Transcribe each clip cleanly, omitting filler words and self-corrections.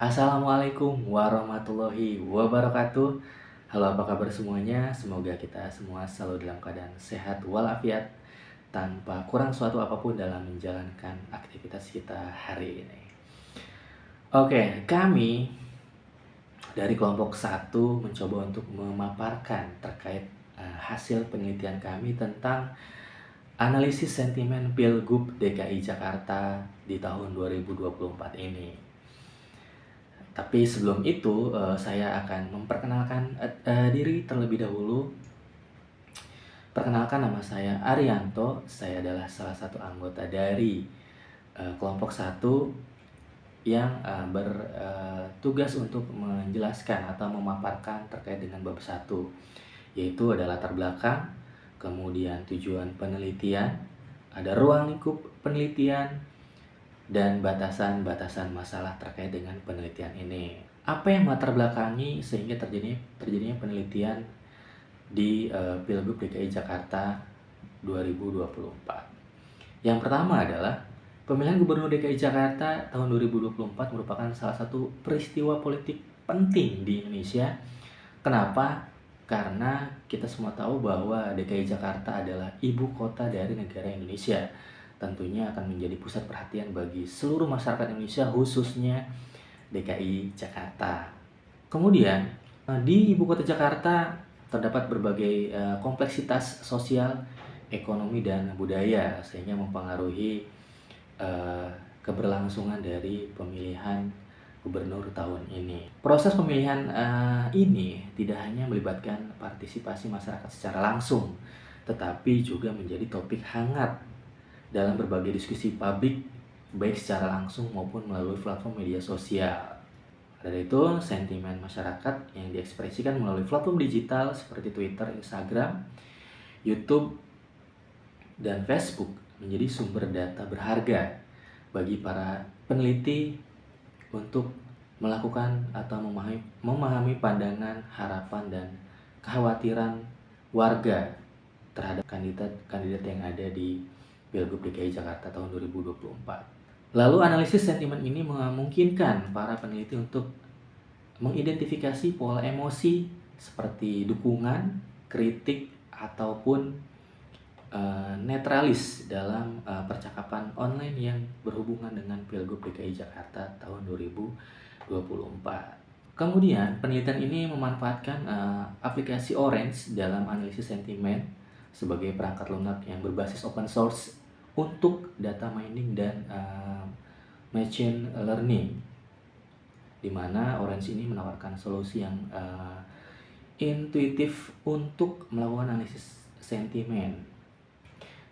Assalamualaikum warahmatullahi wabarakatuh. Halo, apa kabar semuanya? Semoga kita semua selalu dalam keadaan sehat walafiat tanpa kurang suatu apapun dalam menjalankan aktivitas kita hari ini. Oke, kami dari kelompok satu mencoba untuk memaparkan terkait hasil penelitian kami tentang analisis sentimen Pilgub DKI Jakarta di tahun 2024 ini. Tapi sebelum itu, saya akan memperkenalkan diri terlebih dahulu. Perkenalkan, nama saya Arianto. Saya adalah salah satu anggota dari kelompok satu yang bertugas untuk menjelaskan atau memaparkan terkait dengan bab 1, yaitu ada latar belakang, kemudian tujuan penelitian, ada ruang lingkup penelitian, dan batasan-batasan masalah terkait dengan penelitian ini. Apa yang melatar belakangi sehingga terjadinya penelitian di Pilgub DKI Jakarta 2024? Yang pertama adalah pemilihan Gubernur DKI Jakarta tahun 2024 merupakan salah satu peristiwa politik penting di Indonesia. Kenapa? Karena kita semua tahu bahwa DKI Jakarta adalah ibu kota dari negara Indonesia. Tentunya akan menjadi pusat perhatian bagi seluruh masyarakat Indonesia, khususnya DKI Jakarta. Kemudian, di ibu kota Jakarta terdapat berbagai kompleksitas sosial, ekonomi, dan budaya, sehingga mempengaruhi keberlangsungan dari pemilihan gubernur tahun ini. Proses pemilihan ini tidak hanya melibatkan partisipasi masyarakat secara langsung, tetapi juga menjadi topik hangat dalam berbagai diskusi publik, baik secara langsung maupun melalui platform media sosial. Dari itu, sentimen masyarakat yang diekspresikan melalui platform digital seperti Twitter, Instagram, YouTube, dan Facebook menjadi sumber data berharga bagi para peneliti untuk melakukan atau memahami pandangan, harapan, dan kekhawatiran warga terhadap kandidat yang ada di Pilgub DKI Jakarta tahun 2024. Lalu analisis sentimen ini memungkinkan para peneliti untuk mengidentifikasi pola emosi seperti dukungan, kritik, ataupun netralis dalam percakapan online yang berhubungan dengan Pilgub DKI Jakarta tahun 2024. Kemudian penelitian ini memanfaatkan aplikasi Orange dalam analisis sentimen sebagai perangkat lunak yang berbasis open source untuk data mining dan machine learning, di mana Orange ini menawarkan solusi yang intuitif untuk melakukan analisis sentimen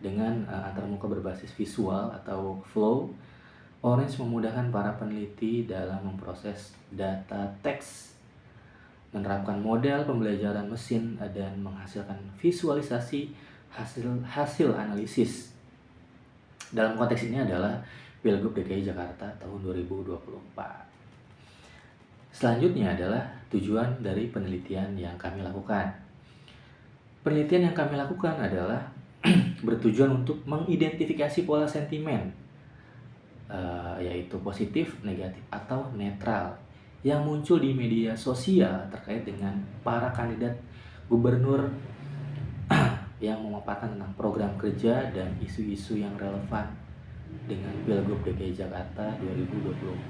dengan antarmuka berbasis visual atau flow. Orange memudahkan para peneliti dalam memproses data teks, menerapkan model pembelajaran mesin, dan menghasilkan visualisasi hasil analisis. Dalam konteks ini adalah Pilgub DKI Jakarta tahun 2024. Selanjutnya adalah tujuan dari penelitian yang kami lakukan. Penelitian yang kami lakukan adalah bertujuan untuk mengidentifikasi pola sentimen, yaitu positif, negatif, atau netral, yang muncul di media sosial terkait dengan para kandidat gubernur yang memaparkan tentang program kerja dan isu-isu yang relevan dengan Pilgub DKI Jakarta 2024.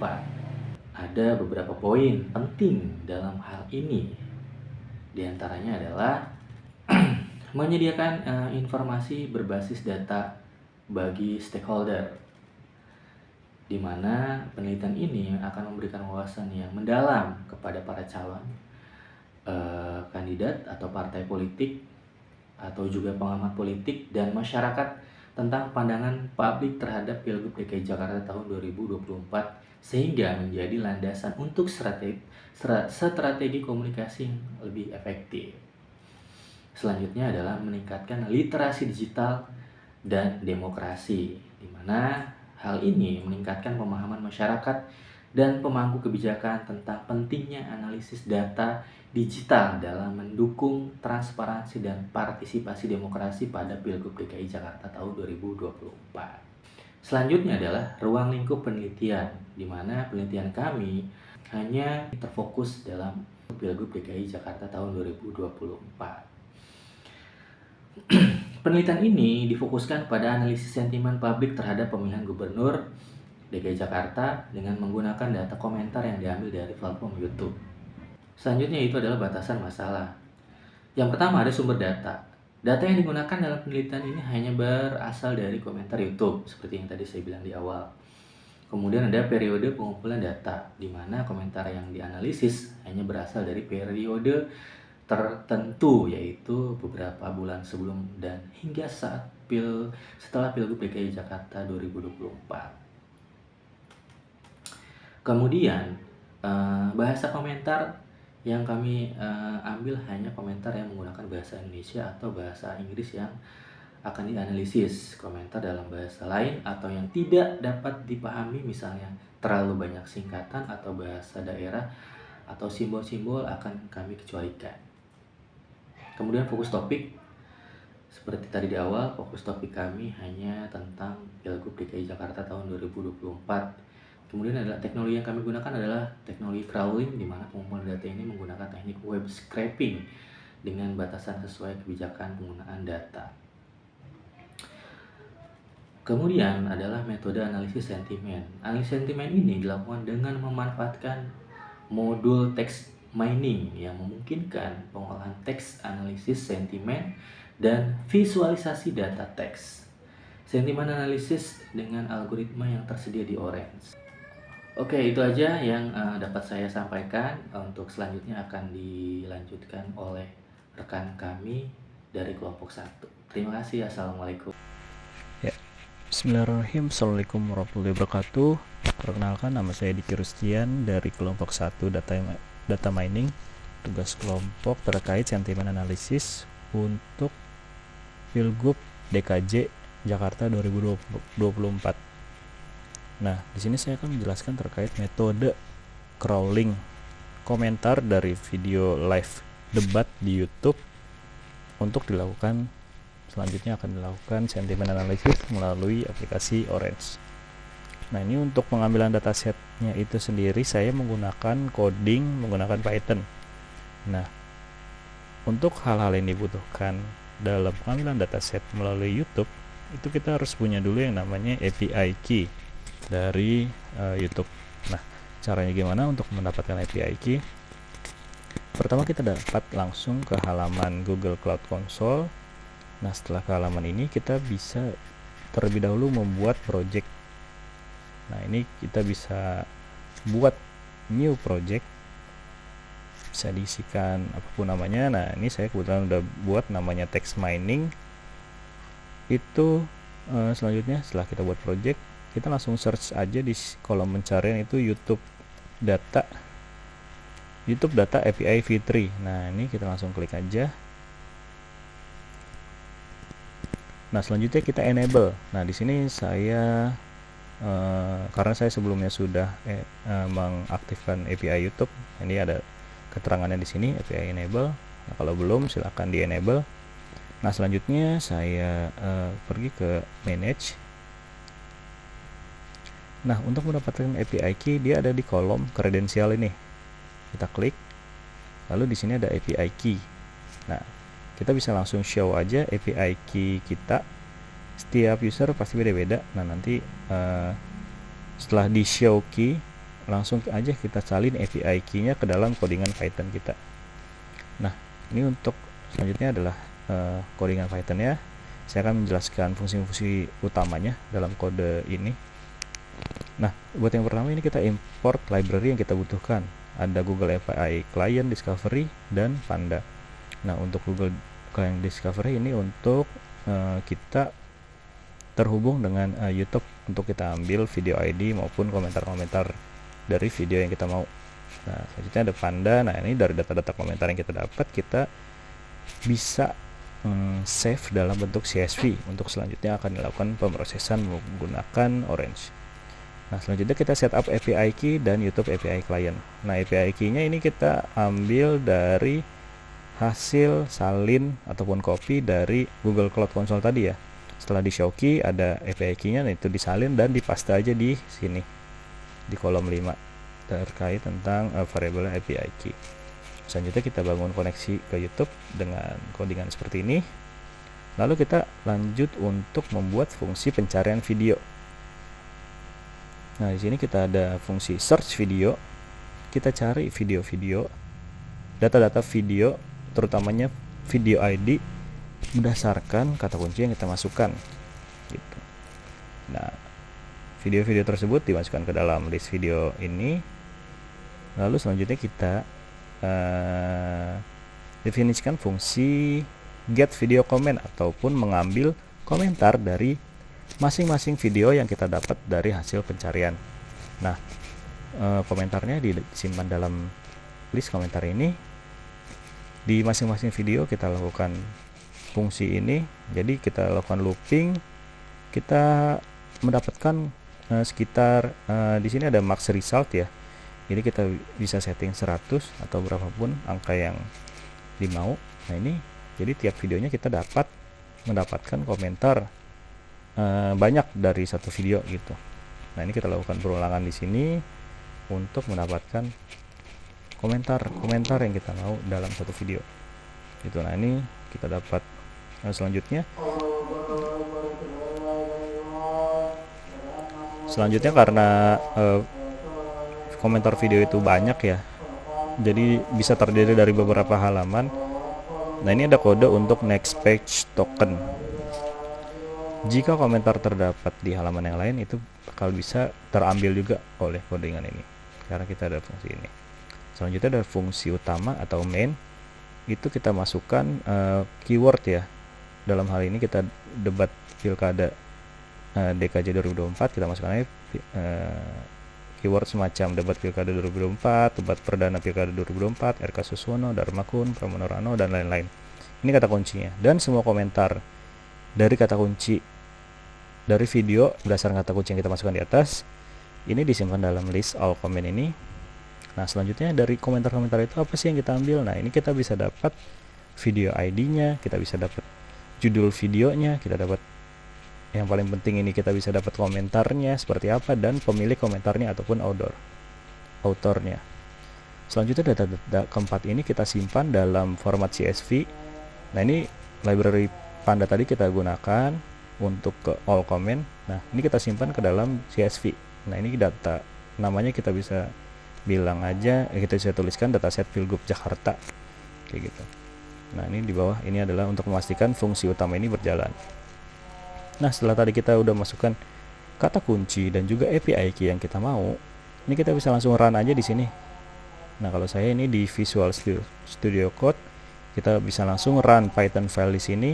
Ada beberapa poin penting dalam hal ini. Di antaranya adalah menyediakan informasi berbasis data bagi stakeholder, di mana penelitian ini akan memberikan wawasan yang mendalam kepada para calon kandidat atau partai politik atau juga pengamat politik dan masyarakat tentang pandangan publik terhadap Pilgub DKI Jakarta tahun 2024, sehingga menjadi landasan untuk strategi komunikasi yang lebih efektif. Selanjutnya adalah meningkatkan literasi digital dan demokrasi, di mana hal ini meningkatkan pemahaman masyarakat dan pemangku kebijakan tentang pentingnya analisis data digital dalam mendukung transparansi dan partisipasi demokrasi pada Pilgub DKI Jakarta tahun 2024. Selanjutnya adalah ruang lingkup penelitian, di mana penelitian kami hanya terfokus dalam Pilgub DKI Jakarta tahun 2024. Penelitian ini difokuskan pada analisis sentimen publik terhadap pemilihan gubernur DKI Jakarta dengan menggunakan data komentar yang diambil dari platform YouTube. Selanjutnya itu adalah batasan masalah. Yang pertama ada sumber data. Data yang digunakan dalam penelitian ini hanya berasal dari komentar YouTube, seperti yang tadi saya bilang di awal. Kemudian ada periode pengumpulan data, di mana komentar yang dianalisis hanya berasal dari periode tertentu, yaitu beberapa bulan sebelum dan hingga setelah Pilgub DKI Jakarta 2024. Kemudian bahasa komentar yang kami ambil hanya komentar yang menggunakan bahasa Indonesia atau bahasa Inggris yang akan dianalisis. Komentar dalam bahasa lain atau yang tidak dapat dipahami, misalnya terlalu banyak singkatan atau bahasa daerah atau simbol-simbol, akan kami kecualikan. Kemudian fokus topik, seperti tadi di awal, fokus topik kami hanya tentang Pilgub DKI Jakarta tahun 2024. Kemudian adalah teknologi yang kami gunakan adalah teknologi crawling, di mana pengumpulan data ini menggunakan teknik web scraping dengan batasan sesuai kebijakan penggunaan data. Kemudian adalah metode analisis sentimen. Analisis sentimen ini dilakukan dengan memanfaatkan modul text mining yang memungkinkan pengolahan teks, analisis sentimen, dan visualisasi data teks. Sentimen analisis dengan algoritma yang tersedia di Orange. Oke, itu aja yang dapat saya sampaikan. Untuk selanjutnya akan dilanjutkan oleh rekan kami dari kelompok 1. Terima kasih. Assalamualaikum. Ya, Bismillahirrahmanirrahim. Assalamualaikum warahmatullahi wabarakatuh. Perkenalkan, nama saya Diki Rustian dari kelompok 1 data mining. Tugas kelompok terkait sentimen analisis untuk Pilgub DKJ Jakarta 2024. Nah, di sini saya akan menjelaskan terkait metode crawling komentar dari video live debat di YouTube. Untuk dilakukan, selanjutnya akan dilakukan sentimen analisis melalui aplikasi Orange. Nah, ini untuk pengambilan datasetnya itu sendiri saya menggunakan coding menggunakan Python. Nah, untuk hal-hal yang dibutuhkan dalam pengambilan dataset melalui YouTube, itu kita harus punya dulu yang namanya API key dari YouTube. Nah, caranya gimana untuk mendapatkan API key? Pertama, kita dapat langsung ke halaman Google Cloud Console. Nah, setelah ke halaman ini kita bisa terlebih dahulu membuat project. Nah, ini kita bisa buat new project, bisa diisikan apapun namanya. Nah, ini saya kebetulan udah buat namanya text mining. Itu selanjutnya setelah kita buat project, kita langsung search aja di kolom pencarian itu YouTube data API v3. Nah, ini kita langsung klik aja. Nah, selanjutnya kita enable. Nah, di sini saya karena saya sebelumnya sudah mengaktifkan API YouTube, ini ada keterangannya di sini API enable. Nah, kalau belum silahkan di enable. Nah, selanjutnya saya pergi ke manage. Nah, untuk mendapatkan API key, dia ada di kolom kredensial ini. Kita klik, lalu di sini ada API key. Nah, kita bisa langsung show aja API key kita. Setiap user pasti beda-beda. Nah, nanti setelah di show key, langsung aja kita salin API key-nya ke dalam codingan Python kita. Nah, ini untuk selanjutnya adalah codingan Python ya. Saya akan menjelaskan fungsi-fungsi utamanya dalam kode ini. Nah, buat yang pertama ini kita import library yang kita butuhkan. Ada Google API Client Discovery dan Panda. Nah, untuk Google Client Discovery ini untuk kita terhubung dengan YouTube untuk kita ambil video ID maupun komentar-komentar dari video yang kita mau. Nah, selanjutnya ada Panda. Nah, ini dari data-data komentar yang kita dapat, kita bisa save dalam bentuk CSV. Untuk selanjutnya akan dilakukan pemrosesan menggunakan Orange. Nah, selanjutnya kita setup API key dan YouTube API Client. Nah, API key-nya ini kita ambil dari hasil salin ataupun copy dari Google Cloud Console tadi ya. Setelah di show key ada API key-nya, nah itu disalin dan dipaste aja di sini di kolom 5. terkait tentang variabel API key. Selanjutnya kita bangun koneksi ke YouTube dengan codingan seperti ini. Lalu kita lanjut untuk membuat fungsi pencarian video. Nah, di sini kita ada fungsi search video. Kita cari video-video, data-data video, terutamanya video ID berdasarkan kata kunci yang kita masukkan. Gitu. Nah, video-video tersebut dimasukkan ke dalam list video ini. Lalu selanjutnya kita definisikan fungsi get video comment ataupun mengambil komentar dari masing-masing video yang kita dapat dari hasil pencarian. Nah, komentarnya disimpan dalam list komentar ini. Di masing-masing video kita lakukan fungsi ini. Jadi kita lakukan looping. Kita mendapatkan sekitar di sini ada max result ya. Jadi kita bisa setting 100 atau berapapun angka yang dimau. Nah, ini jadi tiap videonya kita dapat mendapatkan komentar banyak dari satu video gitu. Nah, ini kita lakukan perulangan di sini untuk mendapatkan komentar yang kita mau dalam satu video. Gitu. Nah, ini kita dapat selanjutnya karena komentar video itu banyak ya, jadi bisa terdiri dari beberapa halaman. Nah, ini ada kode untuk next page token. Jika komentar terdapat di halaman yang lain, itu bakal bisa terambil juga oleh codingan ini karena kita ada fungsi ini. Selanjutnya ada fungsi utama atau main. Itu kita masukkan keyword ya. Dalam hal ini kita debat pilkada DKJ 2024, kita masukkan keyword semacam debat pilkada 2024, debat perdana pilkada 2024, RK Suswono, Darmakun, Pramono Rano, dan lain-lain. Ini kata kuncinya. Dan semua komentar dari kata kunci dari video berdasarkan kata kunci yang kita masukkan di atas, ini disimpan dalam list all comment ini. Nah, selanjutnya dari komentar-komentar itu apa sih yang kita ambil? Nah, ini kita bisa dapat video ID-nya, kita bisa dapat judul videonya, kita dapat yang paling penting ini kita bisa dapat komentarnya seperti apa dan pemilik komentarnya ataupun autornya. Selanjutnya data keempat ini kita simpan dalam format CSV. Nah, ini library Panda tadi kita gunakan untuk ke all comment. Nah, ini kita simpan ke dalam CSV. Nah, ini data namanya kita bisa bilang aja, kita bisa tuliskan dataset Pilgub Jakarta kayak gitu. Nah, ini di bawah ini adalah untuk memastikan fungsi utama ini berjalan. Nah, setelah tadi kita udah masukkan kata kunci dan juga API key yang kita mau, ini kita bisa langsung run aja di sini. Nah, kalau saya ini di Visual Studio Code, kita bisa langsung run Python file di sini.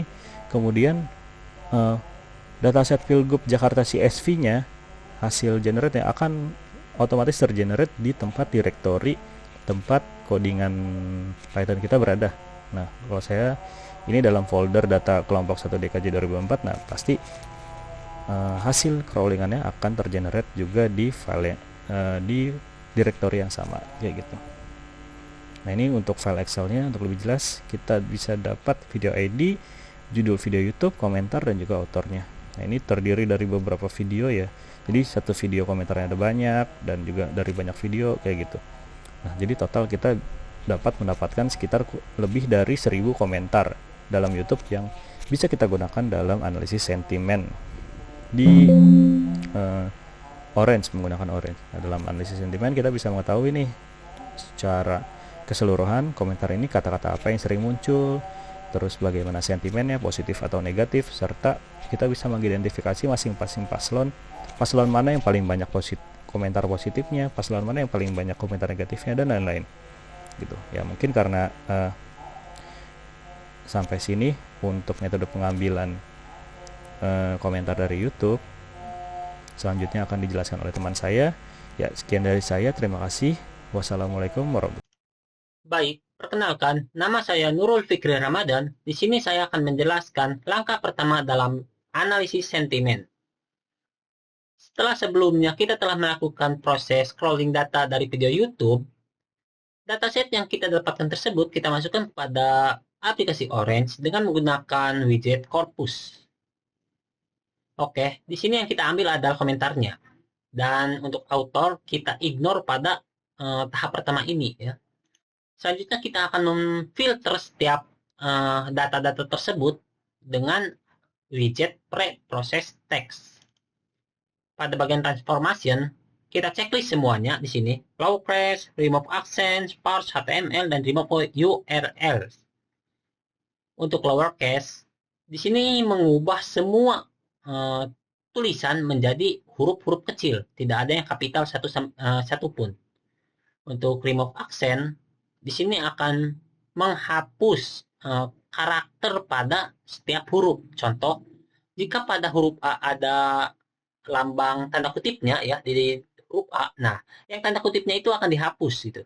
Kemudian dataset Pilgub Jakarta CSV-nya hasil generate yang akan otomatis tergenerate di tempat directory tempat codingan Python kita berada. Nah, kalau saya ini dalam folder data kelompok 1 DKJ 2004, nah pasti hasil crawlingannya akan tergenerate juga di file di directory yang sama kayak gitu. Nah, ini untuk file Excelnya. Untuk lebih jelas kita bisa dapat video ID, judul video YouTube, komentar, dan juga autornya. Nah, ini terdiri dari beberapa video ya, jadi satu video komentarnya ada banyak dan juga dari banyak video kayak gitu. Nah, jadi total kita dapat mendapatkan sekitar lebih dari 1000 komentar dalam YouTube yang bisa kita gunakan dalam analisis sentimen di Orange, menggunakan Orange. Nah, dalam analisis sentimen kita bisa mengetahui nih secara keseluruhan komentar ini kata-kata apa yang sering muncul, terus bagaimana sentimennya, positif atau negatif, serta kita bisa mengidentifikasi masing-masing paslon mana yang paling banyak komentar positifnya, paslon mana yang paling banyak komentar negatifnya, dan lain-lain gitu ya. Mungkin karena sampai sini untuk metode pengambilan komentar dari YouTube. Selanjutnya akan dijelaskan oleh teman saya. Ya, sekian dari saya. Terima kasih. Wassalamualaikum warahmatullahi wabarakatuh. Baik, perkenalkan, nama saya Nurul Fikri Ramadan. Di sini saya akan menjelaskan langkah pertama dalam analisis sentimen. Setelah sebelumnya kita telah melakukan proses scrolling data dari video YouTube, dataset yang kita dapatkan tersebut kita masukkan pada aplikasi Orange dengan menggunakan widget Corpus. Oke, di sini yang kita ambil adalah komentarnya. Dan untuk author kita ignore pada tahap pertama ini ya. Selanjutnya kita akan memfilter setiap data-data tersebut dengan widget pre-process text. Pada bagian transformation, kita checklist semuanya di sini. Low crash, remove accents, parse HTML, dan remove URL. Untuk lowercase, di sini mengubah semua tulisan menjadi huruf-huruf kecil. Tidak ada yang kapital satu pun. Untuk remove accent, di sini akan menghapus karakter pada setiap huruf. Contoh, jika pada huruf A ada lambang tanda kutipnya ya di huruf A, nah yang tanda kutipnya itu akan dihapus gitu.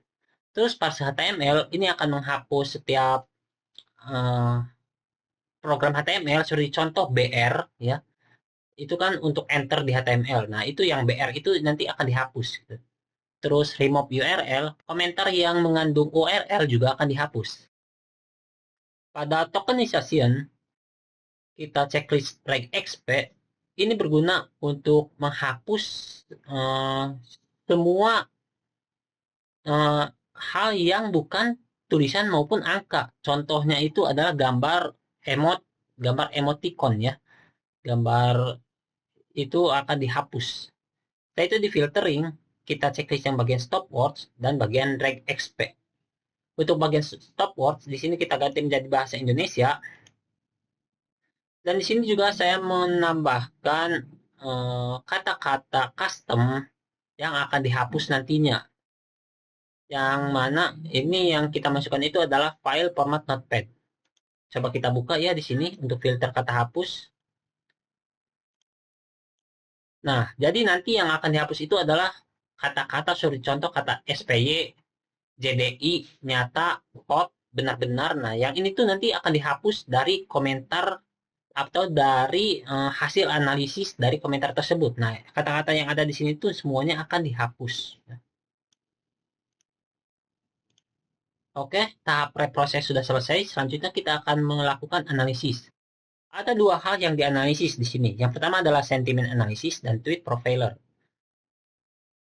Terus parse HTML ini akan menghapus setiap program HTML seperti contoh BR ya. Itu kan untuk enter di HTML. Nah, itu yang BR itu nanti akan dihapus gitu. Terus remove URL, komentar yang mengandung URL juga akan dihapus. Pada tokenization, kita checklist regexp, ini berguna untuk menghapus semua hal yang bukan tulisan maupun angka. Contohnya itu adalah gambar emoticon ya. Gambar itu akan dihapus. Setelah itu di filtering, kita checklist yang bagian stop words dan bagian regexp. Untuk bagian stop words, di sini kita ganti menjadi bahasa Indonesia. Dan di sini juga saya menambahkan kata-kata custom yang akan dihapus nantinya. Yang mana ini yang kita masukkan itu adalah file format notepad. Coba kita buka ya di sini untuk filter kata hapus. Nah, jadi nanti yang akan dihapus itu adalah kata-kata seperti contoh kata SPY, JDI, nyata, hot, benar-benar. Nah, yang ini tuh nanti akan dihapus dari komentar atau dari hasil analisis dari komentar tersebut. Nah, kata-kata yang ada di sini tuh semuanya akan dihapus. Oke, tahap preproses sudah selesai. Selanjutnya kita akan melakukan analisis. Ada dua hal yang dianalisis di sini. Yang pertama adalah sentimen analisis dan tweet profiler.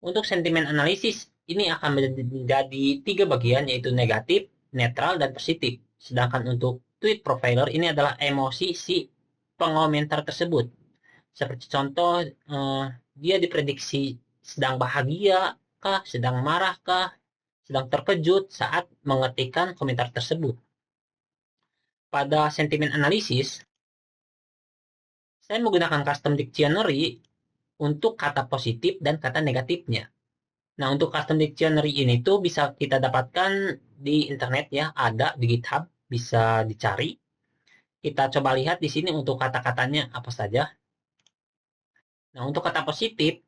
Untuk sentimen analisis, ini akan menjadi 3 bagian, yaitu negatif, netral, dan positif. Sedangkan untuk tweet profiler, ini adalah emosi si pengomentar tersebut. Seperti contoh, dia diprediksi sedang bahagia kah, sedang marah kah, sedang terkejut saat mengetikkan komentar tersebut. Pada sentimen analisis, saya menggunakan custom dictionary untuk kata positif dan kata negatifnya. Nah, untuk custom dictionary ini tuh bisa kita dapatkan di internet ya, ada di GitHub, bisa dicari. Kita coba lihat di sini untuk kata-katanya apa saja. Nah, untuk kata positif,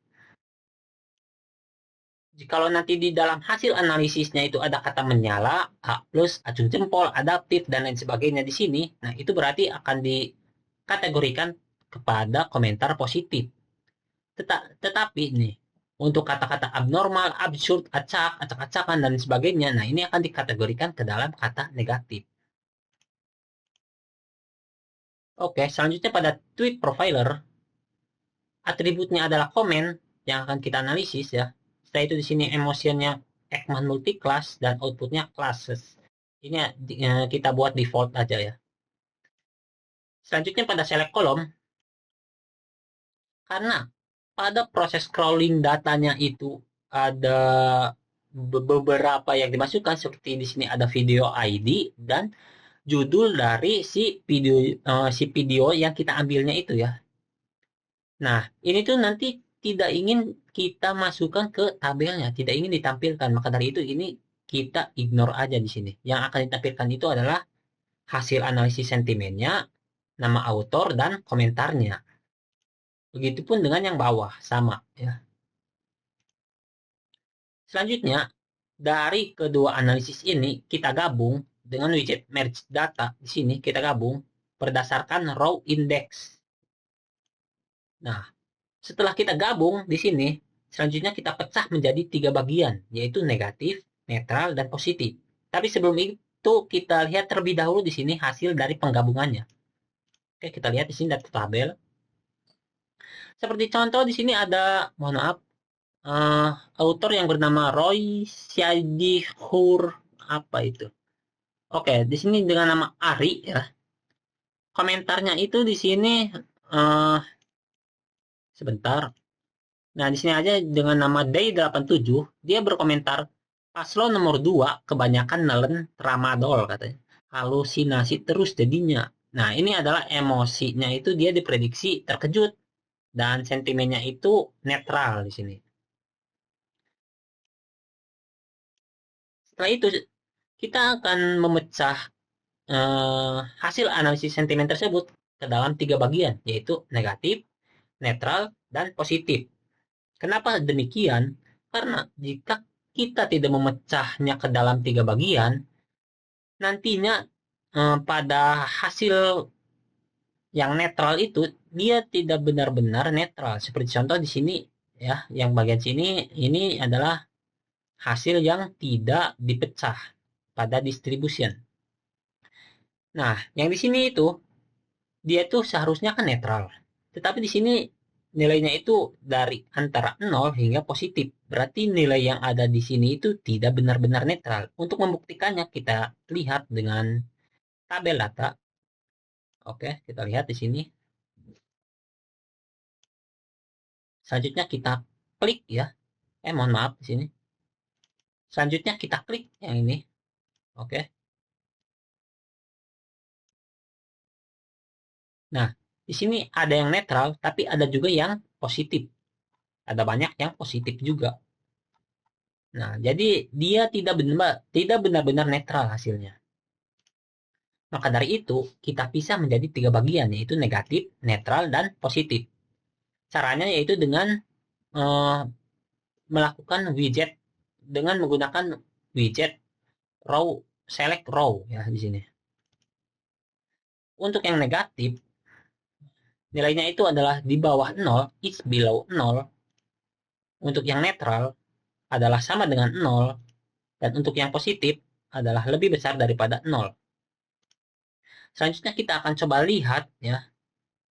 jikalau nanti di dalam hasil analisisnya itu ada kata menyala, A+, acung jempol, adaptif, dan lain sebagainya di sini, nah itu berarti akan dikategorikan kepada komentar positif. Tetapi nih, untuk kata-kata abnormal, absurd, acak-acakan, dan sebagainya, nah ini akan dikategorikan ke dalam kata negatif. Oke, selanjutnya pada tweet profiler, atributnya adalah komen yang akan kita analisis ya. Setelah itu di sini emosinya Ekman multiclass dan outputnya classes. Ini kita buat default aja ya. Selanjutnya pada select column, karena pada proses scrolling datanya itu ada beberapa yang dimasukkan, seperti di sini ada video ID dan judul dari si video yang kita ambilnya itu ya. Nah, ini tuh nanti tidak ingin kita masukkan ke tabelnya, tidak ingin ditampilkan. Maka dari itu ini kita ignore aja di sini. Yang akan ditampilkan itu adalah hasil analisis sentimennya, nama author, dan komentarnya. Begitupun dengan yang bawah, sama ya. Selanjutnya, dari kedua analisis ini kita gabung dengan widget merge data. Di sini kita gabung berdasarkan row index. Nah, setelah kita gabung di sini, selanjutnya kita pecah menjadi 3 bagian, yaitu negatif, netral, dan positif. Tapi sebelum itu kita lihat terlebih dahulu di sini hasil dari penggabungannya. Oke, kita lihat di sini data tabel. Seperti contoh di sini ada, mohon maaf, autor yang bernama Roy Syadihur apa itu? Oke, di sini dengan nama Ari ya. Komentarnya itu di sini sebentar. Nah, di sini aja dengan nama Day87, dia berkomentar, paslon nomor 2 kebanyakan nelen tramadol katanya. Halusinasi terus jadinya. Nah, ini adalah emosinya itu dia diprediksi terkejut dan sentimennya itu netral di sini. Setelah itu kita akan memecah hasil analisis sentimen tersebut ke dalam 3 bagian, yaitu negatif, netral, dan positif. Kenapa demikian? Karena jika kita tidak memecahnya ke dalam 3 bagian, nantinya pada hasil yang netral itu dia tidak benar-benar netral. Seperti contoh di sini ya, yang bagian sini ini adalah hasil yang tidak dipecah pada distribution. Nah, yang di sini itu dia tuh seharusnya kan netral. Tetapi di sini nilainya itu dari antara 0 hingga positif. Berarti nilai yang ada di sini itu tidak benar-benar netral. Untuk membuktikannya kita lihat dengan tabel data. Oke, kita lihat di sini. Selanjutnya kita klik ya. Mohon maaf di sini. Selanjutnya kita klik yang ini. Oke. Nah, di sini ada yang netral, tapi ada juga yang positif. Ada banyak yang positif juga. Nah, jadi dia tidak benar-benar netral hasilnya. Maka dari itu, kita pisah menjadi 3 bagian, yaitu negatif, netral, dan positif. Caranya yaitu dengan melakukan widget dengan menggunakan widget row, select row ya di sini. Untuk yang negatif, nilainya itu adalah di bawah 0, is below 0. Untuk yang netral adalah sama dengan 0, dan untuk yang positif adalah lebih besar daripada 0. Selanjutnya kita akan coba lihat ya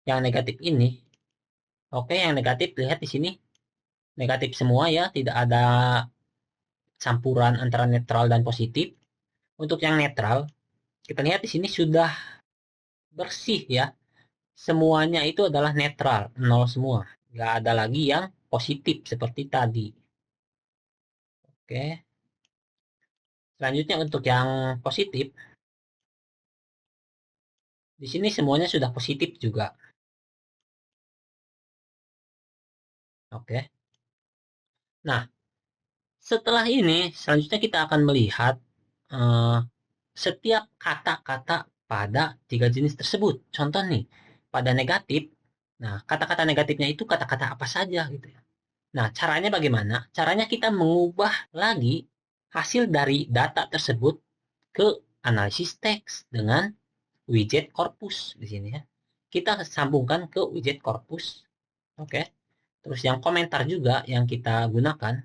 yang negatif ini. Oke, yang negatif lihat di sini. Negatif semua ya, tidak ada campuran antara netral dan positif. Untuk yang netral, kita lihat di sini sudah bersih ya. Semuanya itu adalah netral, 0 semua. Nggak ada lagi yang positif seperti tadi. Oke. Selanjutnya untuk yang positif, di sini semuanya sudah positif juga. Oke. Nah, setelah ini selanjutnya kita akan melihat setiap kata-kata pada 3 jenis tersebut. Contoh nih, pada negatif, nah kata-kata negatifnya itu kata-kata apa saja gitu ya. Nah, caranya bagaimana? Caranya kita mengubah lagi hasil dari data tersebut ke analisis teks dengan widget corpus di sini ya. Kita sambungkan ke widget corpus. Oke. Terus yang komentar juga yang kita gunakan.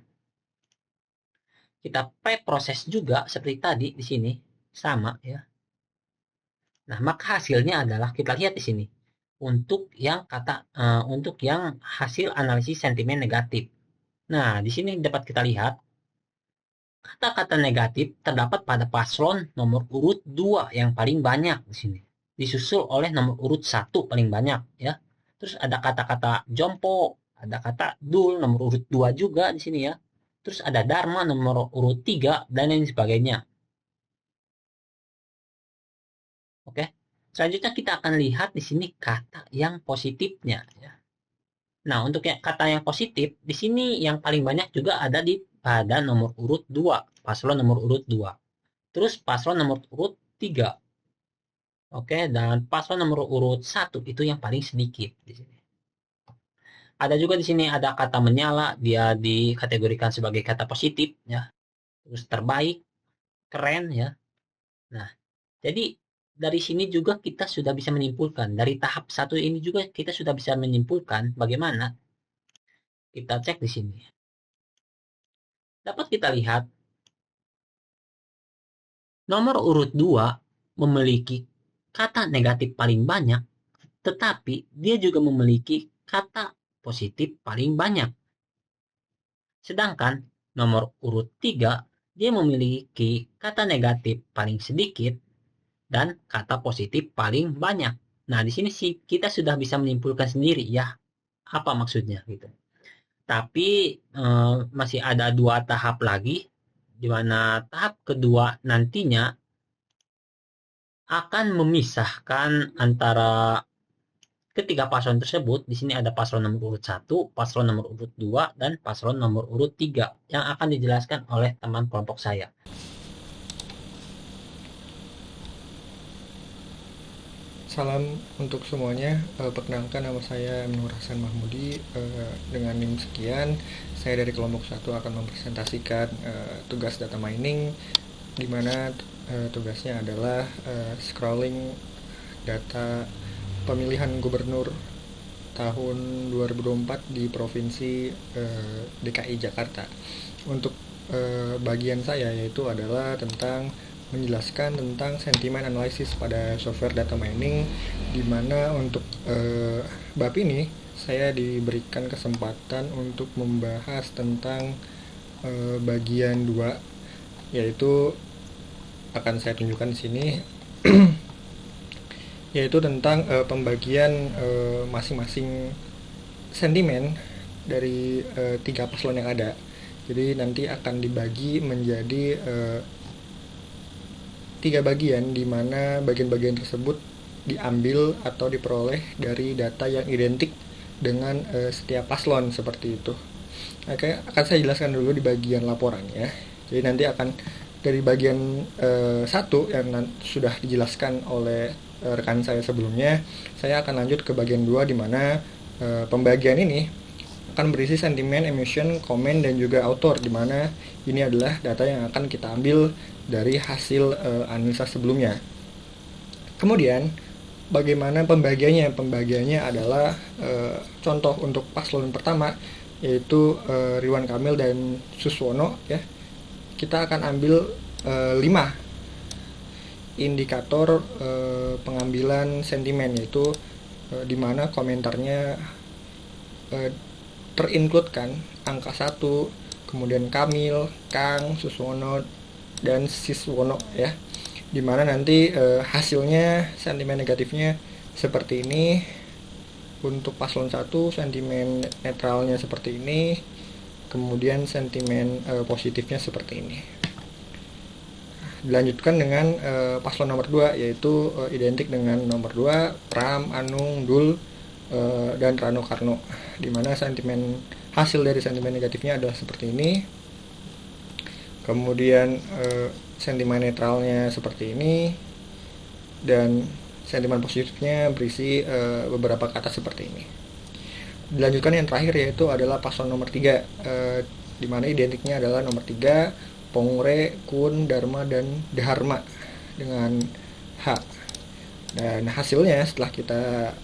Kita preproses juga seperti tadi di sini sama ya. Nah, maka hasilnya adalah kita lihat di sini. Untuk yang hasil analisis sentimen negatif. Nah, di sini dapat kita lihat kata-kata negatif terdapat pada paslon nomor urut 2 yang paling banyak di sini. Disusul oleh nomor urut 1 paling banyak ya. Terus ada kata-kata jompo, ada kata dul nomor urut 2 juga di sini ya. Terus ada dharma nomor urut 3 dan lain sebagainya. Oke. Selanjutnya kita akan lihat di sini kata yang positifnya ya. Nah, untuk kata yang positif di sini yang paling banyak juga ada pada nomor urut 2, paslon nomor urut 2. Terus paslon nomor urut 3. Oke, dan paslon nomor urut 1 itu yang paling sedikit di sini. Ada juga di sini ada kata menyala, dia dikategorikan sebagai kata positif ya. Terus terbaik, keren ya. Nah, jadi dari sini juga kita sudah bisa menyimpulkan. Dari tahap 1 ini juga kita sudah bisa menyimpulkan bagaimana. Kita cek di sini. Dapat kita lihat nomor urut 2 memiliki kata negatif paling banyak, tetapi dia juga memiliki kata positif paling banyak. Sedangkan nomor urut 3, dia memiliki kata negatif paling sedikit dan kata positif paling banyak. Nah, di sini sih kita sudah bisa menyimpulkan sendiri ya, apa maksudnya gitu. Tapi masih ada 2 tahap lagi, di mana tahap kedua nantinya akan memisahkan antara ketiga paslon tersebut. Di sini ada paslon nomor urut 1, paslon nomor urut 2, dan paslon nomor urut 3 yang akan dijelaskan oleh teman kelompok saya. Salam untuk semuanya, perkenalkan nama saya Nur Hasan Mahmudi. Dengan NIM sekian, saya dari kelompok 1 akan mempresentasikan tugas data mining, di mana tugasnya adalah scrolling data pemilihan gubernur tahun 2024 di Provinsi DKI Jakarta. Untuk bagian saya yaitu adalah tentang menjelaskan tentang sentimen analisis pada software data mining, di mana untuk bab ini saya diberikan kesempatan untuk membahas tentang bagian 2, yaitu akan saya tunjukkan di sini yaitu tentang pembagian masing-masing sentimen dari 3 paslon yang ada. Jadi nanti akan dibagi menjadi 3 bagian, di mana bagian-bagian tersebut diambil atau diperoleh dari data yang identik dengan setiap paslon seperti itu. Oke, akan saya jelaskan dulu di bagian laporannya. Jadi nanti akan dari bagian 1 yang sudah dijelaskan oleh rekan saya sebelumnya, saya akan lanjut ke bagian 2, di mana pembagian ini akan berisi sentimen, emotion, komen, dan juga author, di mana ini adalah data yang akan kita ambil dari hasil analisa sebelumnya. Kemudian bagaimana pembagiannya? Pembagiannya adalah contoh untuk paslon pertama, yaitu Ridwan Kamil dan Suswono ya. Kita akan ambil 5 indikator pengambilan sentimen, yaitu di mana komentarnya terincludekan angka 1, kemudian Kamil, Kang, Suswono, dan Siswono ya, dimana nanti hasilnya sentimen negatifnya seperti ini. Untuk paslon 1 sentimen netralnya seperti ini, kemudian sentimen positifnya seperti ini. Dilanjutkan dengan paslon nomor 2, yaitu identik dengan nomor 2 Pram, Anung, Dul, dan Rano Karno, dimana sentimen hasil dari sentimen negatifnya adalah seperti ini. Kemudian sentimen netralnya seperti ini, dan sentimen positifnya berisi beberapa kata seperti ini. Dilanjutkan yang terakhir, yaitu adalah paslon nomor 3, di mana identiknya adalah nomor 3 Pongre, Kun, Dharma, dan Dharma dengan H. Dan hasilnya setelah kita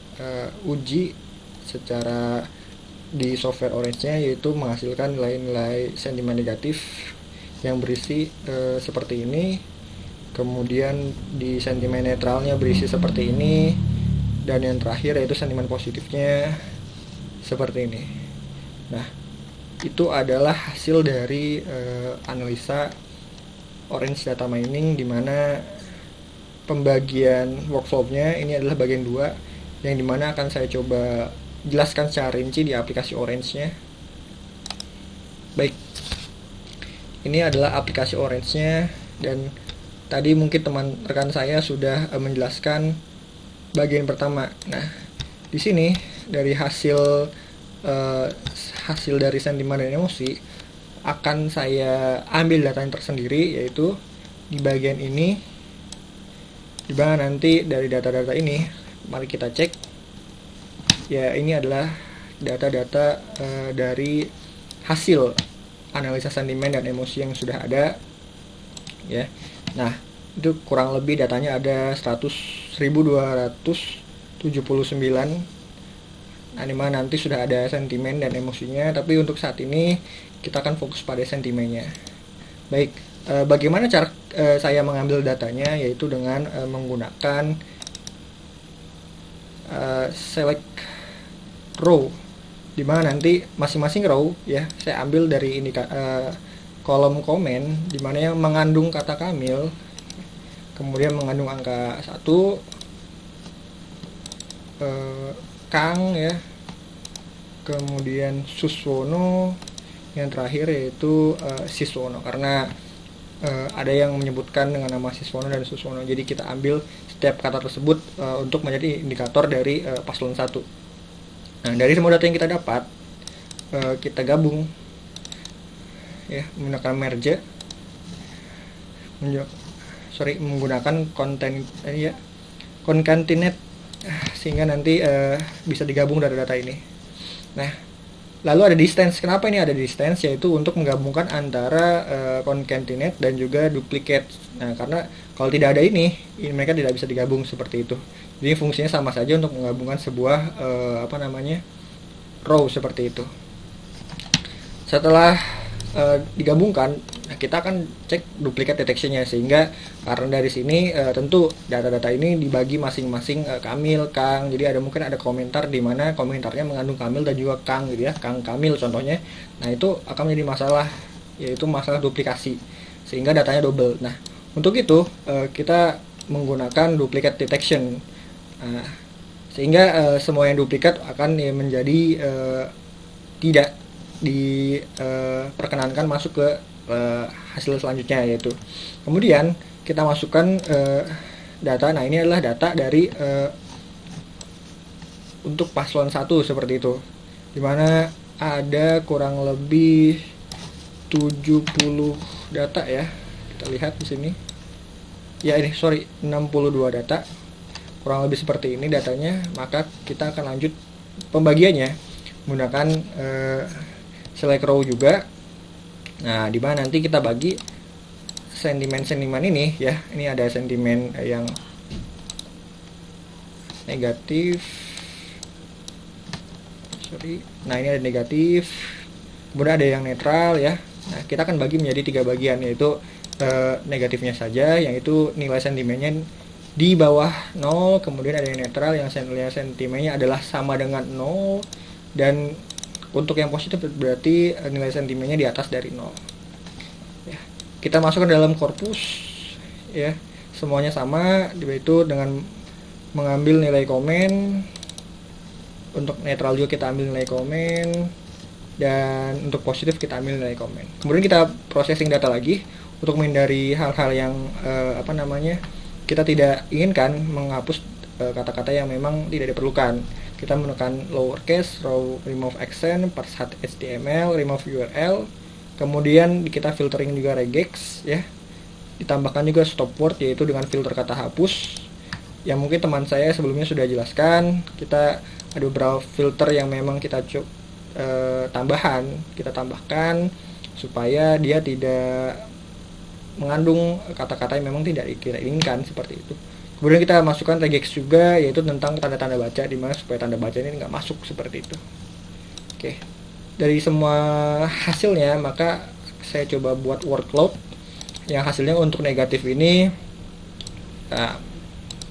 uji secara di software Orange-nya, yaitu menghasilkan nilai-nilai sentimen negatif yang berisi seperti ini. Kemudian di sentimen netralnya berisi seperti ini, dan yang terakhir yaitu sentimen positifnya seperti ini. Nah, itu adalah hasil dari analisa Orange Data Mining, di mana pembagian workflow-nya ini adalah bagian 2, yang dimana akan saya coba jelaskan secara rinci di aplikasi Orange-nya. Baik, ini adalah aplikasi Orange-nya, dan tadi mungkin teman rekan saya sudah menjelaskan bagian pertama. Nah, di sini dari hasil dari sentimen dan emosi akan saya ambil data yang tersendiri, yaitu di bagian ini, di mana nanti dari data-data ini mari kita cek ya. Ini adalah data-data dari hasil analisa sentimen dan emosi yang sudah ada ya. Nah, itu kurang lebih datanya ada 100.279. Nah, dimana nanti sudah ada sentimen dan emosinya, tapi untuk saat ini kita akan fokus pada sentimennya. Baik, bagaimana cara saya mengambil datanya, yaitu dengan menggunakan select row dimana nanti masing-masing row ya saya ambil dari kolom komen dimana yang mengandung kata Kamil, kemudian mengandung angka 1, Kang ya, kemudian Suswono, yang terakhir yaitu Siswono, karena ada yang menyebutkan dengan nama Siswono dan Suswono, jadi kita ambil setiap kata tersebut untuk menjadi indikator dari paslon 1. Nah, dari semua data yang kita dapat kita gabung ya menggunakan merge, menggunakan concatenate sehingga nanti bisa digabung data-data ini. Nah, lalu ada distance. Kenapa ini ada distance? Yaitu untuk menggabungkan antara concatenate dan juga duplicate. Nah, karena kalau tidak ada ini mereka tidak bisa digabung seperti itu. Jadi fungsinya sama saja untuk menggabungkan sebuah row seperti itu. Setelah digabungkan, kita akan cek duplicate detection-nya, sehingga karena dari sini tentu data-data ini dibagi masing-masing Kamil, Kang. Jadi mungkin ada komentar di mana komentarnya mengandung Kamil dan juga Kang gitu ya, Kang Kamil contohnya. Nah, itu akan menjadi masalah, yaitu masalah duplikasi sehingga datanya double. Nah, untuk itu kita menggunakan duplicate detection. Sehingga semua yang duplikat akan menjadi tidak diperkenankan masuk ke hasil selanjutnya, yaitu kemudian kita masukkan data. Nah, ini adalah data dari untuk paslon 1 seperti itu, dimana ada kurang lebih 70 data ya, kita lihat di sini ya, 62 data kurang lebih seperti ini datanya. Maka kita akan lanjut pembagiannya menggunakan select row juga. Nah, di mana nanti kita bagi sentimen ini ya. Ini ada sentimen yang negatif. Nah, ini ada negatif. Kemudian ada yang netral ya. Nah, kita akan bagi menjadi 3 bagian, yaitu negatifnya saja, yaitu nilai sentimennya di bawah 0, kemudian ada yang netral yang nilai sentimennya adalah sama dengan 0, dan untuk yang positif berarti nilai sentimennya di atas dari 0. Ya, kita masukkan dalam korpus ya, semuanya sama, yaitu dengan mengambil nilai komen. Untuk netral juga kita ambil nilai komen, dan untuk positif kita ambil nilai komen. Kemudian kita processing data lagi untuk menghindari hal-hal yang kita tidak inginkan, menghapus kata-kata yang memang tidak diperlukan. Kita menekan lowercase, row remove accent, parse HTML, remove URL, kemudian kita filtering juga regex ya. Ditambahkan juga stop word, yaitu dengan filter kata hapus yang mungkin teman saya sebelumnya sudah jelaskan. Kita ada beberapa filter yang memang kita kita tambahkan supaya dia tidak mengandung kata-kata yang memang tidak kita inginkan seperti itu. Kemudian kita masukkan regex juga, yaitu tentang tanda-tanda baca, dimana supaya tanda baca ini nggak masuk seperti itu. Oke, dari semua hasilnya maka saya coba buat workload yang hasilnya untuk negatif ini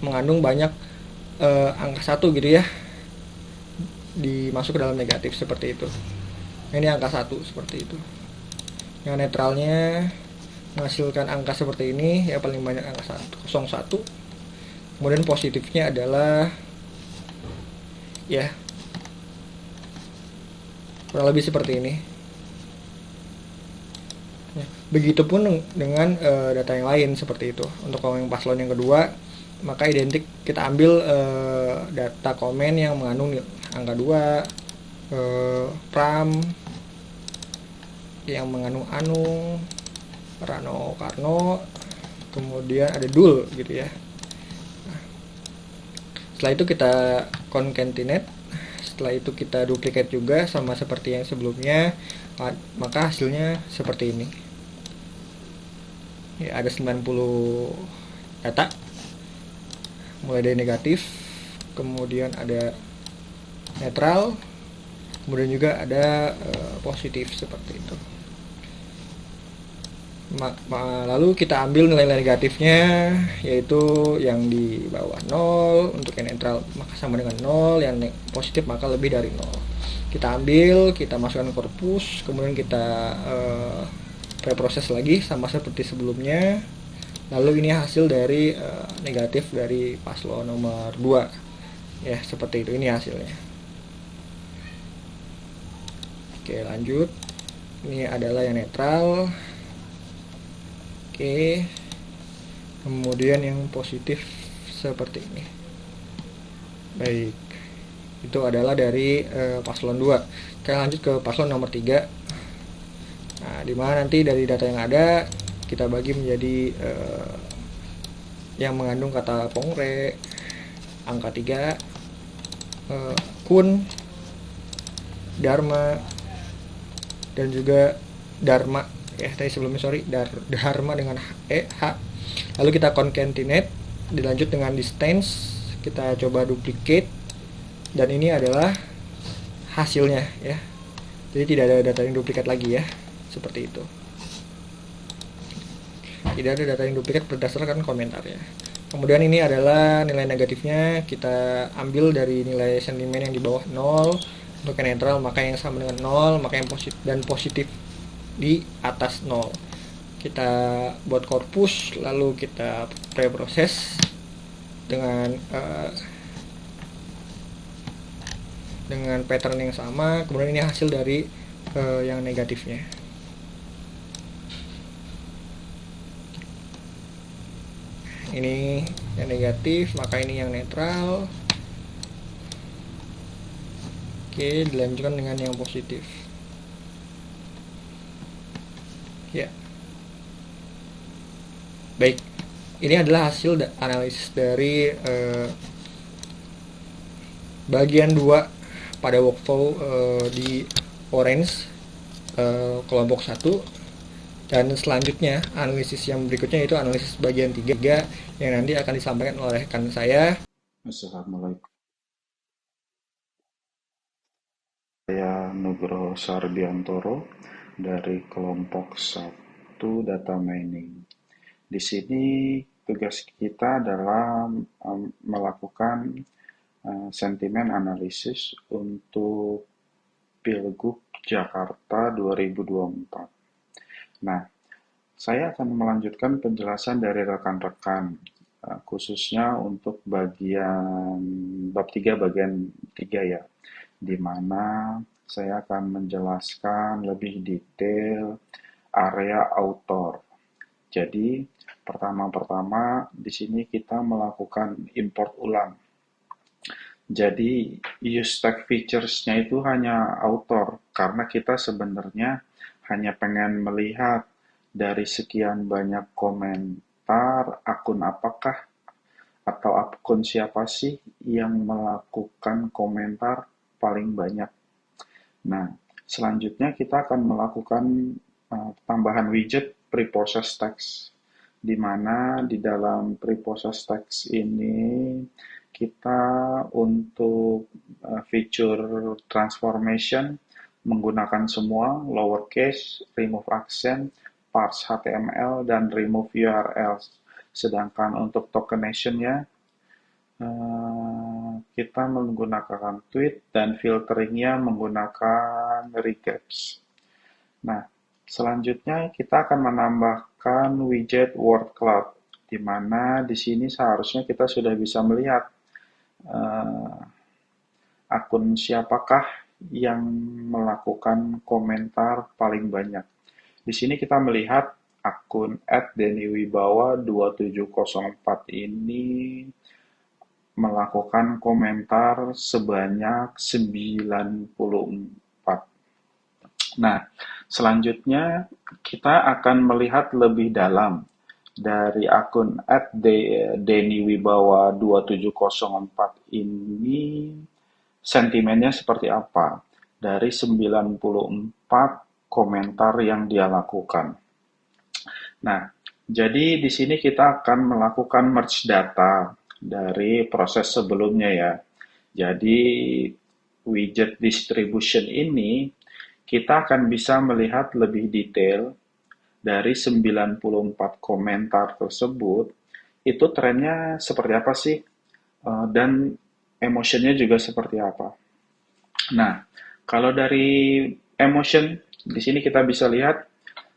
mengandung banyak angka 1 gitu ya, dimasuk ke dalam negatif seperti itu. Ini angka 1 seperti itu. Yang netralnya menghasilkan angka seperti ini ya, paling banyak angka 01. Kemudian positifnya adalah ya kurang lebih seperti ini. Begitupun dengan data yang lain seperti itu. Untuk yang paslon yang kedua, maka identik kita ambil data komen yang mengandung angka 2, pram yang mengandung anu, rano, karno, kemudian ada dul gitu ya. Setelah itu kita concatenate, setelah itu kita duplicate juga sama seperti yang sebelumnya, maka hasilnya seperti ini ya, ada 90 data mulai dari negatif, kemudian ada netral, kemudian juga ada positif seperti itu. Lalu kita ambil nilai negatifnya, yaitu yang di bawah 0. Untuk yang netral maka sama dengan 0, yang positif maka lebih dari 0. Kita ambil, kita masukkan korpus, kemudian kita preproses lagi sama seperti sebelumnya. Lalu ini hasil dari negatif dari paslon nomor 2. Ya, seperti itu, ini hasilnya. Oke, lanjut. Ini adalah yang netral. Oke, kemudian yang positif seperti ini. Baik, itu adalah dari paslon 2. Kita lanjut ke paslon nomor 3. Nah, dimana nanti dari data yang ada kita bagi menjadi yang mengandung kata pongre, angka 3, kun, dharma, dan juga dharma. Ya, tadi sebelumnya dharma dengan h. Lalu kita concatenate, dilanjut dengan distance, kita coba duplicate, dan ini adalah hasilnya ya. Jadi tidak ada data yang duplikat lagi ya, seperti itu. Tidak ada data yang duplikat berdasarkan komentarnya. Kemudian ini adalah nilai negatifnya, kita ambil dari nilai sentimen yang di bawah 0. Untuk yang netral maka yang sama dengan 0, maka yang positif dan positif di atas 0. Kita buat korpus, lalu kita preproses dengan pattern yang sama. Kemudian ini hasil dari yang negatifnya. Ini yang negatif, maka ini yang netral. Oke, dilanjutkan dengan yang positif. Ya. Baik. Ini adalah hasil analisis dari bagian 2 pada workflow di Orange kelompok 1. Dan selanjutnya analisis yang berikutnya itu analisis bagian 3 yang nanti akan disampaikan oleh rekan saya. Assalamualaikum. Saya Nugroho Sarbiantoro dari kelompok 1 data mining. Di sini tugas kita adalah melakukan sentimen analisis untuk Pilgub Jakarta 2024. Nah, saya akan melanjutkan penjelasan dari rekan-rekan, khususnya untuk bagian bab 3 bagian 3 ya, di mana saya akan menjelaskan lebih detail area author. Jadi, pertama-tama di sini kita melakukan import ulang. Jadi, use tag features-nya itu hanya author, karena kita sebenarnya hanya pengen melihat dari sekian banyak komentar, akun apakah atau akun siapa sih yang melakukan komentar paling banyak. Nah, selanjutnya kita akan melakukan tambahan widget preprocess text, di mana di dalam preprocess text ini kita untuk fitur transformation menggunakan semua lowercase, remove accent, parse HTML, dan remove URL. Sedangkan untuk tokenization-nya, kita menggunakan tweet dan filteringnya menggunakan recaps. Nah, selanjutnya kita akan menambahkan widget word cloud, di mana di sini seharusnya kita sudah bisa melihat akun siapakah yang melakukan komentar paling banyak. Di sini kita melihat akun @deniwibawa2704 ini melakukan komentar sebanyak 94. Nah, selanjutnya kita akan melihat lebih dalam dari akun @deniwibawa2704 ini sentimennya seperti apa dari 94 komentar yang dia lakukan. Nah, jadi di sini kita akan melakukan merge data dari proses sebelumnya ya. Jadi widget distribution ini kita akan bisa melihat lebih detail dari 94 komentar tersebut, itu trennya seperti apa sih? Dan emotionnya juga seperti apa? Nah, kalau dari emotion, di sini kita bisa lihat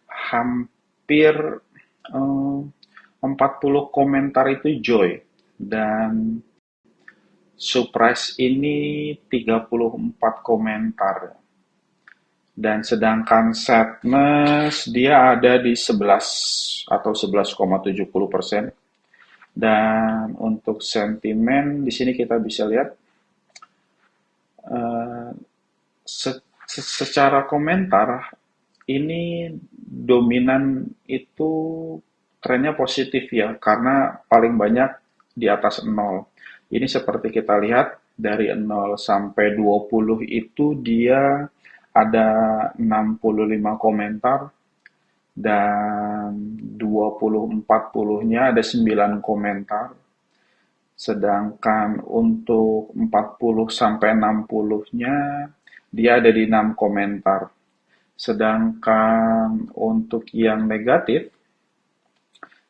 hampir eh, 40 komentar itu joy, dan surprise ini 34 komentar. Dan sedangkan sadness dia ada di 11 atau 11,70%. Dan untuk sentimen di sini kita bisa lihat eh, secara komentar ini dominan itu trennya positif ya, karena paling banyak di atas 0. Ini seperti kita lihat dari 0 sampai 20 itu dia ada 65 komentar, dan 20-40-nya ada 9 komentar. Sedangkan untuk 40 sampai 60-nya dia ada di 6 komentar. Sedangkan untuk yang negatif,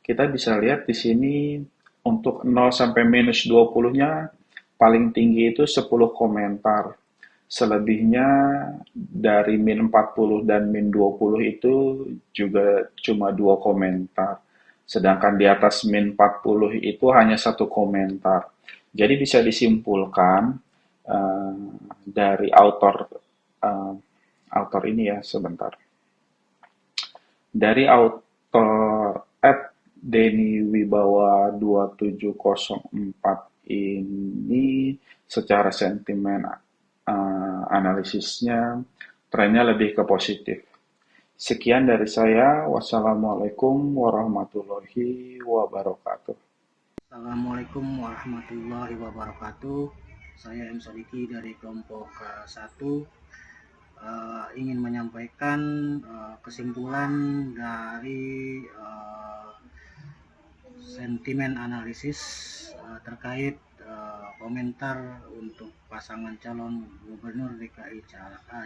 kita bisa lihat di sini untuk 0 sampai minus 20-nya paling tinggi itu 10 komentar. Selebihnya dari min 40 dan min 20 itu juga cuma 2 komentar. Sedangkan di atas min 40 itu hanya 1 komentar. Jadi bisa disimpulkan eh, dari eh, author ini ya, sebentar. Dari author Denny Wibawa 2704 ini, secara sentimen analisisnya trennya lebih ke positif. Sekian dari saya. Wassalamualaikum warahmatullahi wabarakatuh. Assalamualaikum warahmatullahi wabarakatuh. Saya M. Sodiki dari kelompok 1 ingin menyampaikan kesimpulan dari sentimen analisis terkait komentar untuk pasangan calon gubernur DKI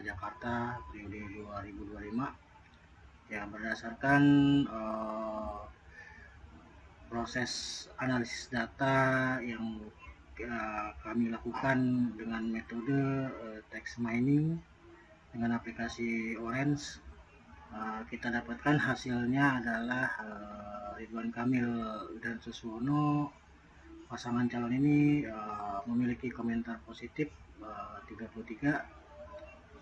Jakarta periode 2025 yang berdasarkan proses analisis data yang kami lakukan dengan metode text mining dengan aplikasi Orange. Kita dapatkan hasilnya adalah Ridwan Kamil dan Suswono, pasangan calon ini memiliki komentar positif 33,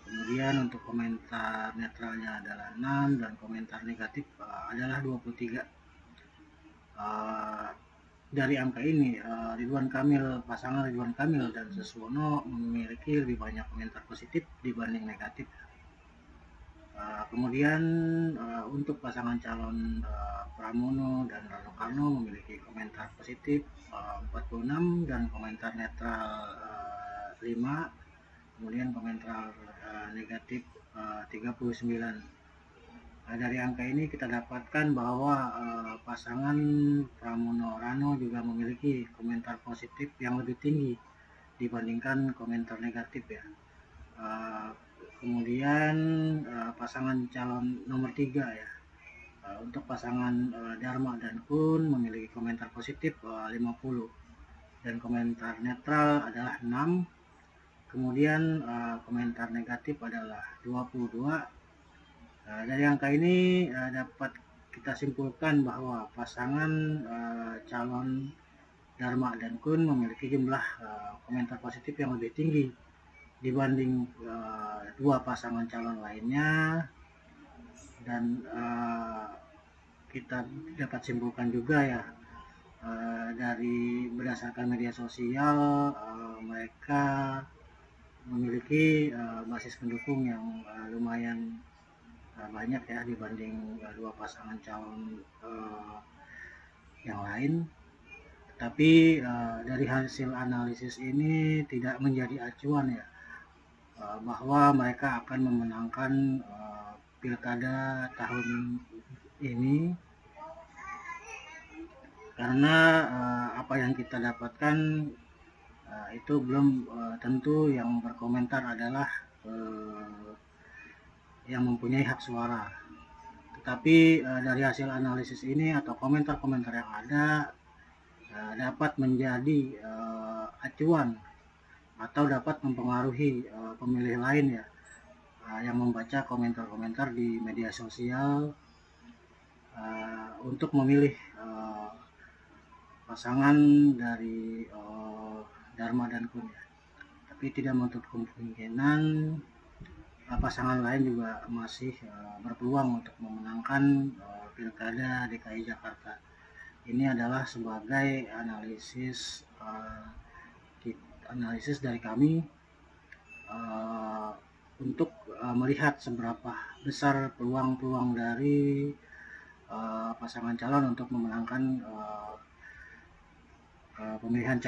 kemudian untuk komentar netralnya adalah 6 dan komentar negatif adalah 23. Dari angka ini pasangan Ridwan Kamil dan Suswono memiliki lebih banyak komentar positif dibanding negatif. Kemudian untuk pasangan calon Pramono dan Rano Karno memiliki komentar positif 46 dan komentar netral 5, kemudian komentar negatif 39. Dari angka ini kita dapatkan bahwa pasangan Pramono Rano juga memiliki komentar positif yang lebih tinggi dibandingkan komentar negatif ya. Kemudian pasangan calon nomor 3 ya. Untuk pasangan Dharma dan Kun memiliki komentar positif 50 dan komentar netral adalah 6. Kemudian komentar negatif adalah 22. Dari angka ini dapat kita simpulkan bahwa pasangan calon Dharma dan Kun memiliki jumlah komentar positif yang lebih tinggi dibanding dua pasangan calon lainnya, dan kita dapat simpulkan juga ya dari berdasarkan media sosial mereka memiliki basis pendukung yang lumayan banyak ya dibanding dua pasangan calon yang lain. Tapi dari hasil analisis ini tidak menjadi acuan ya bahwa mereka akan memenangkan pilkada tahun ini, karena apa yang kita dapatkan itu belum tentu yang berkomentar adalah yang mempunyai hak suara. Tetapi dari hasil analisis ini atau komentar-komentar yang ada dapat menjadi acuan atau dapat mempengaruhi pemilih lain ya yang membaca komentar-komentar di media sosial untuk memilih pasangan dari Dharma dan Kun ya. Tapi tidak menutup kemungkinan pasangan lain juga masih berpeluang untuk memenangkan Pilkada DKI Jakarta. Ini adalah sebagai analisis dari kami untuk melihat seberapa besar peluang-peluang dari pasangan calon untuk memenangkan pemilihan